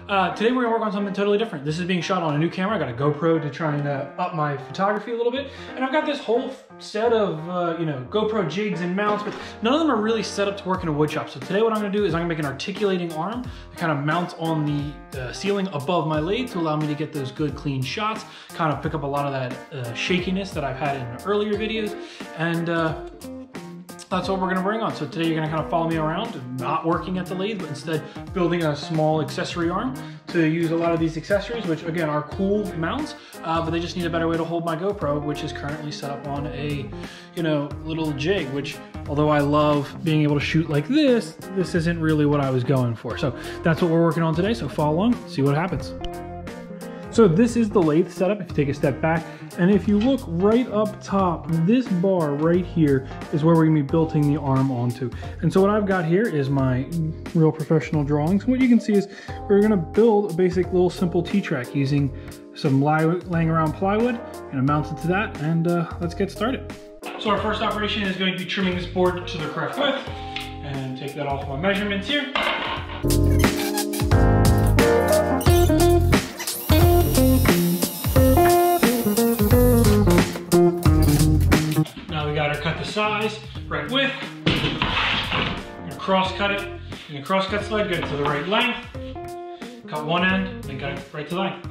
Today we're gonna work on something totally different. This is being shot on a new camera. I got a GoPro to try and up my photography a little bit. And I've got this whole set of GoPro jigs and mounts, but none of them are really set up to work in a wood shop. So today what I'm gonna do is I'm gonna make an articulating arm that kind of mounts on the ceiling above my lathe to allow me to get those good clean shots, kind of pick up a lot of that shakiness that I've had in earlier videos. And that's what we're gonna bring on. So today you're gonna kind of follow me around, not working at the lathe, but instead building a small accessory arm to use a lot of these accessories, which again are cool mounts, but they just need a better way to hold my GoPro, which is currently set up on a, little jig, which although I love being able to shoot like this isn't really what I was going for. So that's what we're working on today. So follow along, see what happens. So this is the lathe setup if you take a step back. And if you look right up top, this bar right here is where we're gonna be building the arm onto. And so what I've got here is my real professional drawings. What you can see is we're gonna build a basic little simple T-track using some laying around plywood. Gonna mount it to that, and let's get started. So our first operation is going to be trimming this board to the correct width, and take that off my measurements here. Cut the size, right width. You're gonna cross cut it. You're gonna cross cut slide, get it to the right length. Cut one end, then cut it right to length.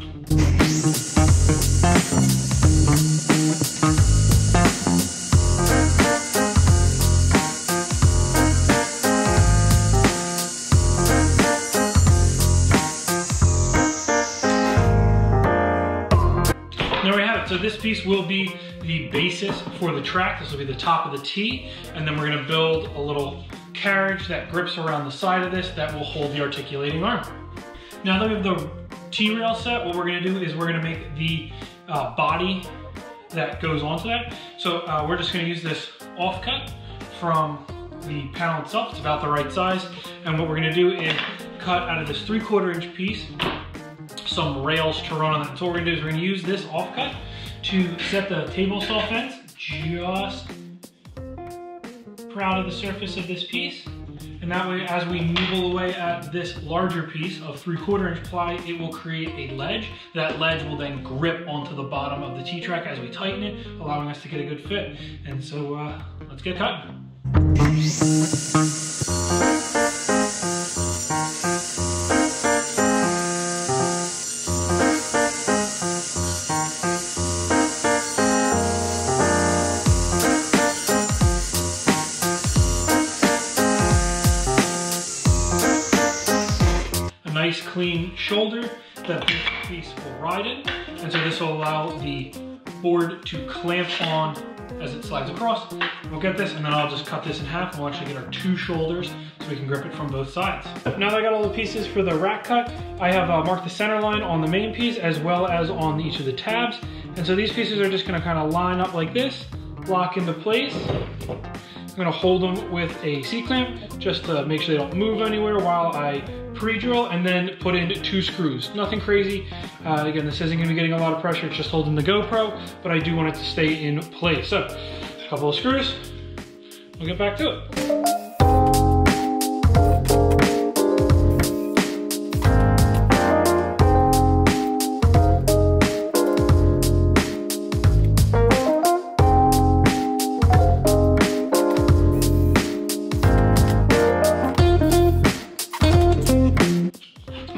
There we have it. So this piece will be the basis for the track. This will be the top of the T, and then we're gonna build a little carriage that grips around the side of this that will hold the articulating arm. Now that we have the T-rail set, what we're gonna do is we're gonna make the body that goes onto that. So we're just gonna use this offcut from the panel itself. It's about the right size. And what we're gonna do is cut out of this 3/4 inch piece some rails to run on that. So what we're gonna do is we're gonna use this offcut to set the table saw fence just proud of the surface of this piece. And that way, as we nibble away at this larger piece of 3/4 inch ply, it will create a ledge. That ledge will then grip onto the bottom of the T-track as we tighten it, allowing us to get a good fit. And so let's get cutting. Nice clean shoulder that this piece will ride in. And so this will allow the board to clamp on as it slides across. We'll get this, and then I'll just cut this in half, and we'll actually get our two shoulders so we can grip it from both sides. Now that I got all the pieces for the rack cut, I have marked the center line on the main piece as well as on each of the tabs. And so these pieces are just gonna kind of line up like this, lock into place. I'm gonna hold them with a C-clamp just to make sure they don't move anywhere while I pre-drill, and then put in 2 screws. Nothing crazy. Again, this isn't gonna be getting a lot of pressure, it's just holding the GoPro, but I do want it to stay in place. So, a couple of screws, we'll get back to it.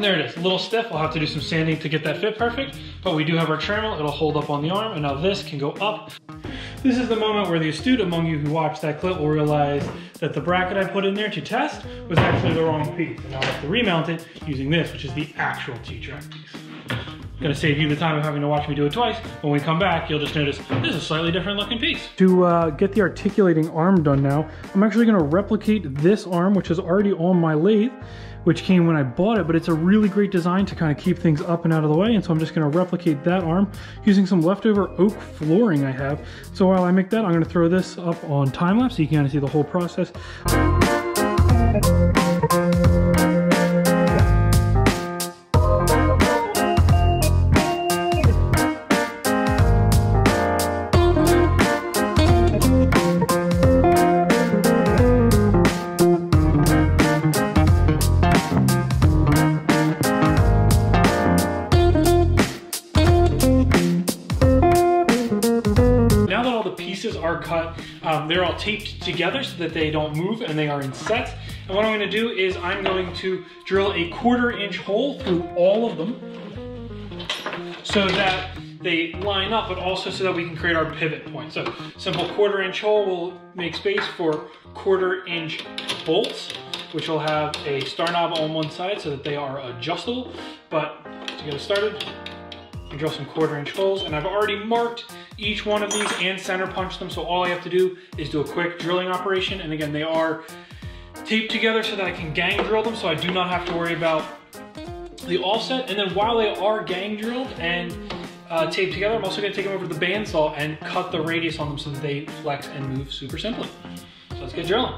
There it is, a little stiff. I'll have to do some sanding to get that fit perfect, but we do have our trammel. It'll hold up on the arm, and now this can go up. This is the moment where the astute among you who watched that clip will realize that the bracket I put in there to test was actually the wrong piece. And I'll have to remount it using this, which is the actual T-track piece. I'm gonna save you the time of having to watch me do it twice. When we come back, you'll just notice this is a slightly different looking piece. To get the articulating arm done now, I'm actually gonna replicate this arm, which is already on my lathe, which came when I bought it, but it's a really great design to kind of keep things up and out of the way. And so I'm just gonna replicate that arm using some leftover oak flooring I have. So while I make that, I'm gonna throw this up on time lapse so you can kind of see the whole process. pieces are cut. They're all taped together so that they don't move and they are in sets. And what I'm gonna do is I'm going to drill a 1/4 inch hole through all of them so that they line up, but also so that we can create our pivot point. So simple 1/4 inch hole will make space for 1/4 inch bolts, which will have a star knob on one side so that they are adjustable. But to get us started, I drill some 1/4 inch holes, and I've already marked each one of these and center punch them. So all I have to do is do a quick drilling operation. And again, they are taped together so that I can gang drill them, so I do not have to worry about the offset. And then while they are gang drilled and taped together, I'm also gonna take them over to the bandsaw and cut the radius on them so that they flex and move super simply. So let's get drilling.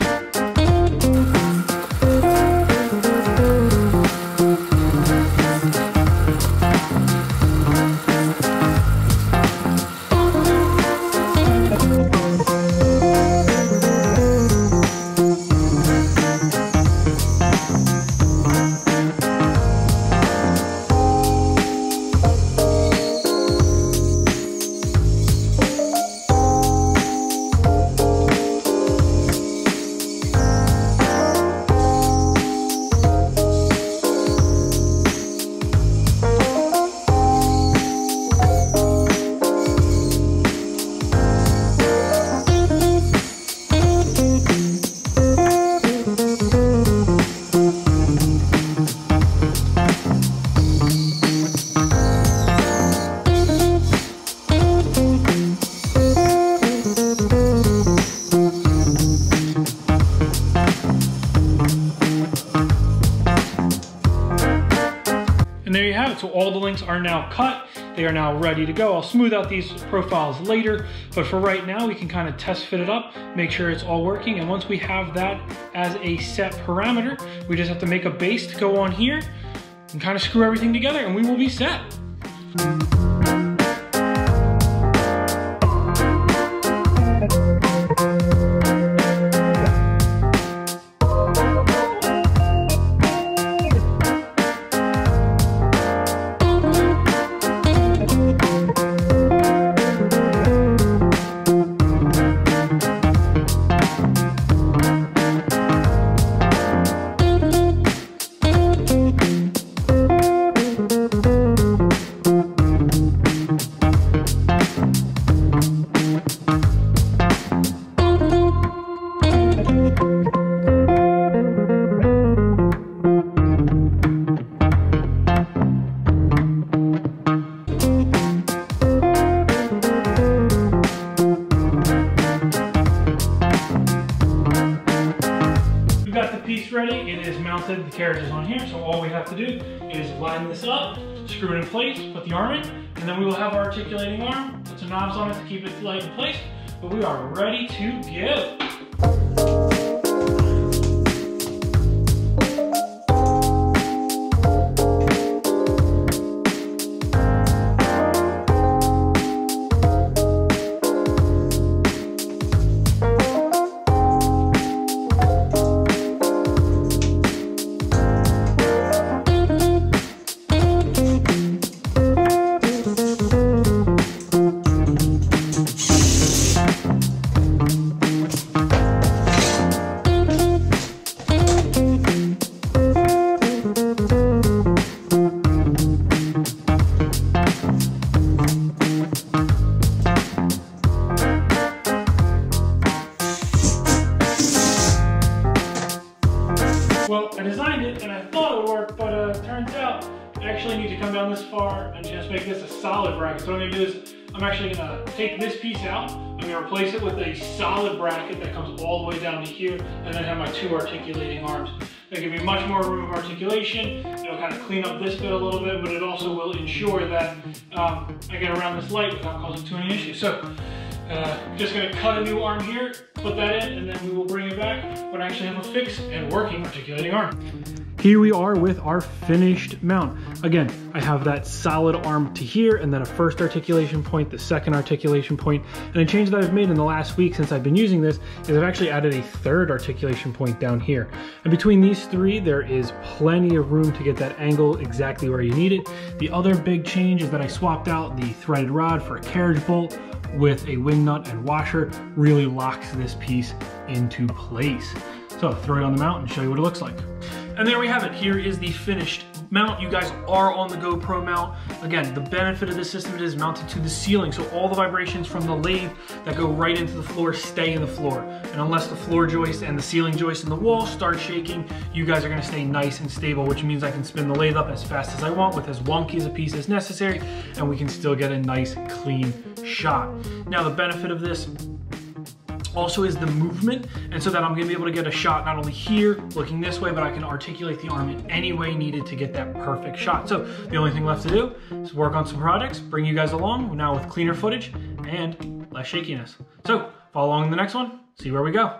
And there you have it. So all the links are now cut. They are now ready to go. I'll smooth out these profiles later, but for right now, we can kind of test fit it up, make sure it's all working. And once we have that as a set parameter, we just have to make a base to go on here and kind of screw everything together, and we will be set. Ready, it is mounted, the carriage is on here, so all we have to do is line this up, screw it in place, put the arm in, and then we will have our articulating arm, put some knobs on it to keep it light in place, but we are ready to go. Well, I designed it and I thought it would work, but it turns out I actually need to come down this far and just make this a solid bracket. So what I'm gonna do is I'm actually gonna take this piece out, I'm gonna replace it with a solid bracket that comes all the way down to here, and then have my 2 articulating arms. That give me much more room of articulation. It'll kind of clean up this bit a little bit, but it also will ensure that I get around this light without causing too many issues. So just gonna cut a new arm here, put that in, and then we will bring it back when I actually have a fixed and working articulating arm. Here we are with our finished mount. Again, I have that solid arm to here, and then a first articulation point, the second articulation point. And a change that I've made in the last week since I've been using this is I've actually added a third articulation point down here. And between these 3, there is plenty of room to get that angle exactly where you need it. The other big change is that I swapped out the threaded rod for a carriage bolt. with a wing nut and washer really locks this piece into place. So throw it on the mount and show you what it looks like. And there we have it. Here is the finished mount. You guys are on the GoPro mount. Again, the benefit of this system is mounted to the ceiling, so all the vibrations from the lathe that go right into the floor stay in the floor. And unless the floor joist and the ceiling joist in the wall start shaking, you guys are gonna stay nice and stable, which means I can spin the lathe up as fast as I want with as wonky as a piece as necessary, and we can still get a nice, clean shot. Now, the benefit of this also is the movement, and so that I'm gonna be able to get a shot not only here, looking this way, but I can articulate the arm in any way needed to get that perfect shot. So the only thing left to do is work on some projects, bring you guys along, now with cleaner footage and less shakiness. So follow along in the next one, see where we go.